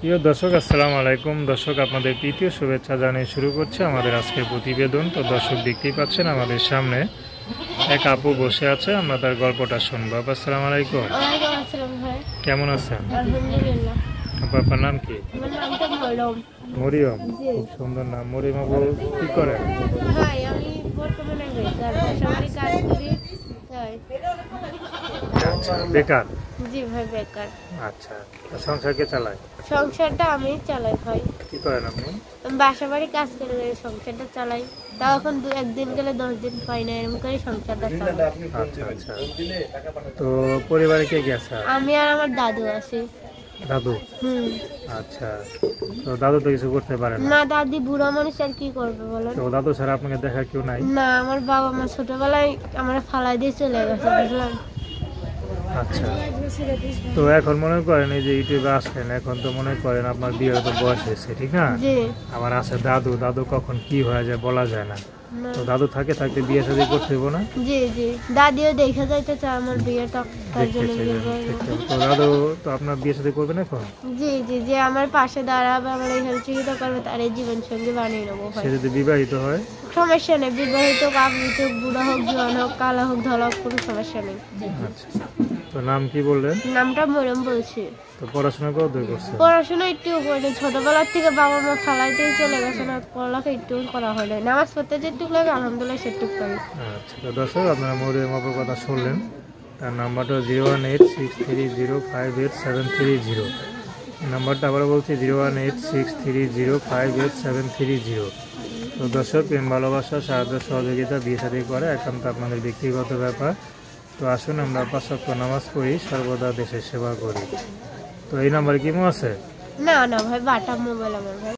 প্রিয় দর্শক, আসসালামু আলাইকুম। দর্শক, আপনাদের তৃতীয় শুভেচ্ছা জানিয়ে শুরু করছে আমাদের আজকের প্রতিবেদন। তো দর্শক, দেখতেই পাচ্ছেন আমাদের সামনে এক আপু বসে আছে, আমরা তার গল্পটা শুনবো। আপু, আসসালামু আলাইকুম। কেমন আছেন? আলহামদুলিল্লাহ। আপু, আপনার নাম কি? আমার নামটা মরিয়ম। মরিয়ম, খুব সুন্দর নাম। মরিয়ম আপু কি করেন? ভাই, আমি বর্তমানে বেকার, পাশাপাশি কাজ করি। তাই। আচ্ছা, বেকার? জি ভাই, বেকার। আচ্ছা, সংসার কে চালায়? সংসারটা আমি চালাই ভাই। কি করেন আপনি? আমি বাসা বাড়ি কাজ করে সংসারটা চালাই। তাও এখন একদিন গেলে 10 দিন পাই না, এরকম করে সংসারটা চালাই। আচ্ছা আচ্ছা। তো পরিবারে কে কে আছে? আমি আর আমার দাদু আছি। দাদু? আচ্ছা। তো দাদু তো কিছু করতে পারে না? না, দাদি বুড়া মানুষ, আর কি করবে বলেন। তো দাদু ছাড়া আপনাকে দেখার কেউ নাই? না, আমার বাবা মা ছোটবেলায় আমার ফালাই দিয়ে চলে গেছে, বুঝলেন। আচ্ছা। তো এখন মনে করেন এই যে ইউটিউবে আসেন, এখন তো মনে করেন আপনার বিয়ের তো বয়স হয়েছে, ঠিক না? জি। আমার আছে দাদু, দাদু কখন কি হয়ে যায় বলা যায় না। তো দাদু থাকতে বিয়ে শাদী করতে হইব না? জি জি, দাদিও দেখা যাইতে চায় আমার বিয়েটা, তার জন্য বিয়ে করবো। তো দাদু তো আপনার বিয়ে শাদী করবেন এখন? জি জি, যে আমার পাশে দাঁড়াবে, আমার এই সহযোগিতা করবে, তার এই জীবন সঙ্গী বানিয়ে নেবো ভাই। সে যদি বিবাহিত হয়? সমস্যা নেই, বিবাহিত হোক, আবৃত হোক, বুড়া হোক, জোয়ান হোক, কালা হোক, ধলা হোক, কোনো সমস্যা নেই। আচ্ছা। তো নাম কি বললেন? নামটা মরিয়ম বলছি। তো পড়াশোনা কতদূর করছেন? পড়াশোনা একটু করি, ছোটবেলার থেকে বাবা মা ফালাইতেই চলে গেছে না, পড়ালেখা একটু করা হয় না। নামাজ পড়তে যেটুক লাগে আলহামদুলিল্লাহ সেটুক করি। আচ্ছা। তো দর্শক, আপনারা মরিয়ম আপুর কথা শুনলেন। তার নাম্বারটা 01863058730। নাম্বারটা আবার বলছি 01863058730। তো দর্শক, প্রেম ভালোবাসা, সাহায্য সহযোগিতা, বিয়ে শাদী করে একান্ত আপনাদের ব্যক্তিগত ব্যাপার। তো আসুন আমরা 5 ওয়াক্ত নামাজ পড়ি, সর্বদা দেশের সেবা করি। তো এই নাম্বার কি মো আছে? না না ভাই, বাটা মোবাইল আমার ভাই।